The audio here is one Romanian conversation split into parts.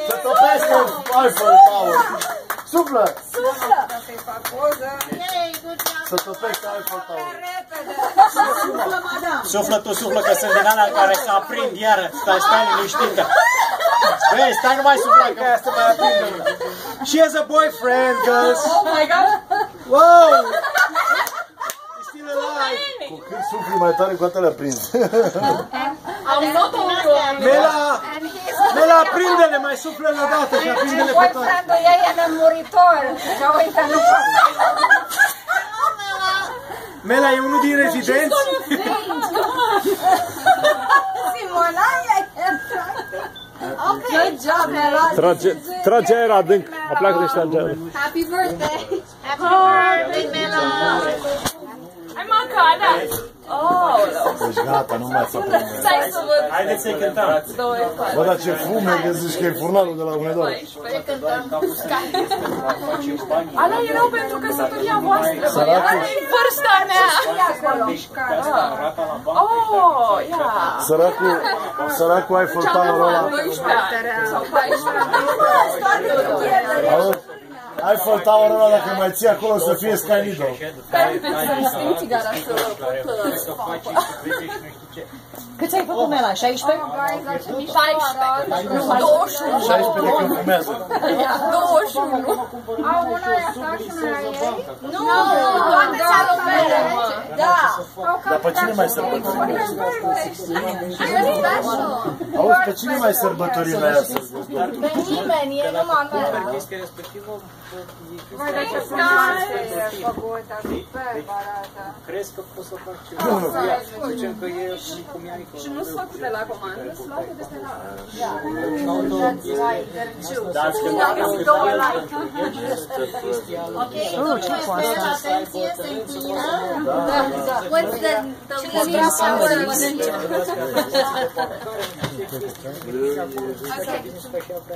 Să topească Eiffel Tower! Suflă! Să topească Eiffel Tower! Suflă tu, suflă, că sunt din alea care se aprind iară. Stai liniștită. Băi, stai, nu mai sufla, că aia se mai aprinde. She has a boyfriend, girls. Oh my god! Wow! He's still alive. Cu cât sufli mai tare, cu atât le-a prins. Am not only Mela, aprinde-le, mai suflă-le odată și aprinde-le pe toate. Boyfriend-ul ei e nemuritor. Și uite, nu poate. Mela e unul din rezidenți? Simona e good job, Mela. Trage aer adânc. Mă pleacă de ăștia. Happy birthday. Happy birthday, Mela. Hai măcada! Oh, Deci gata, nu mai să prinde. stai să văd. Haideți să-i cântăm. 2, 4, Bă, dar ce fume, că zici că e furnalul de la Hunedoara. 14, cântăm. Ala e rău pentru căsătoria voastră. Săracul. Ala e vârsta mea. Oh, ia. Săracul Eiffel Tower ăla. 12 ani sau 14 ani. Auzi? Eiffel Tower ăla, dacă mai ții acolo, să fie Sky Needle. Stai țigara să Câți ai făcut, Mela? 16? 16. 21. 16 de când fumează. 21. Au una e ta și una e ei? Nu, toate salopele. Da. Dar pe cine mai sărbătorim? Auzi, pe cine mai sărbătorim aia să Pe nimeni, e numai mea. Vai, dar ce frumos e făcută, super barată. Crezi că poți să faci ceva? Zicem că e cum e Anică. Și nu sunt făcute la comandă, sunt luate de pe la... Dați că Atenție, să înclină. What's the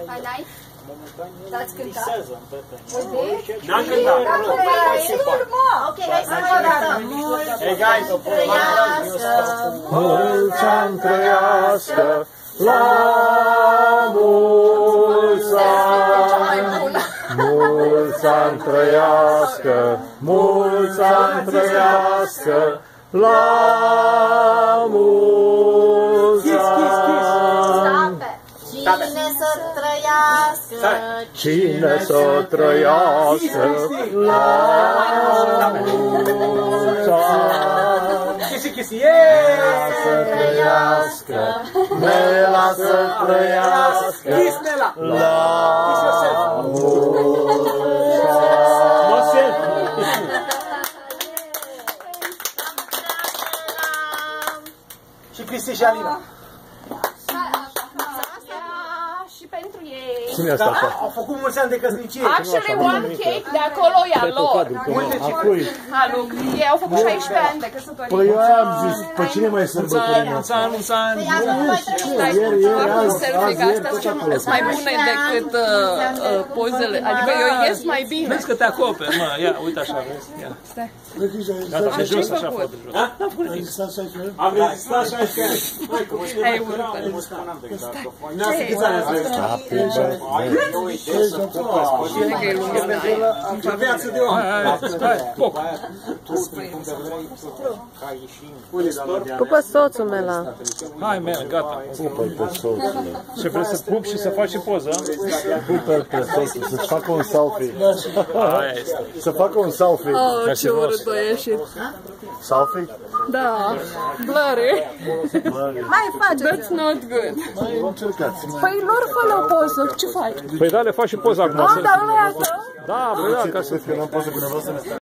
Hai, dai? Dați cântat? N-am cântat. Ok, hai să mă dăm. Hey guys, Mulți ani trăiască, la mulți ani. Mulți ani trăiască, mulți ani trăiască, la mulți ani. Cine să trăiască? Cine să trăiască, la mulți ani. Chisi, chisi, yeah! să trăiască, Mela să trăiască, Kiss Mela! la mulți ani. Și Cristi și Alina. Și pentru ei. Cine asta? Au făcut mulți ani de căsnicie. Actually, one cake de acolo e al lor. A cui? Aluc. Ei au făcut 16 ani de căsătorie. Păi eu aia am zis, pe cine mai sărbătorim? Mulți ani, mulți ani. Selfie, că astea sunt mai bune decât pozele. Adică eu ies mai bine. Vezi că te acoperi, mă, ia, uite așa, vezi, ia. Gata, de jos, așa, fă de jos. Am rezistat 16 ani. Ai urmă. Happy birthday. În viață de om. Hai, foc. Pupă soțul, Mela. Hai, Mela, gata. Pupă-l pe soțul. Ce vrei să pup și să faci și poză? Pupă-l pe soțul, să-ți facă un selfie. Aia este. Să facă un selfie. Oh, ce urât a ieșit. Selfie? Da, blurry. Mai faceți. That's not good. Mai încercați. Păi lor fă o poză, ce faci? Păi da, le faci și poza acum. Da, ăla e a tău? Da, bă, da, ca să... Cred că n-am poză cu nevastă mea.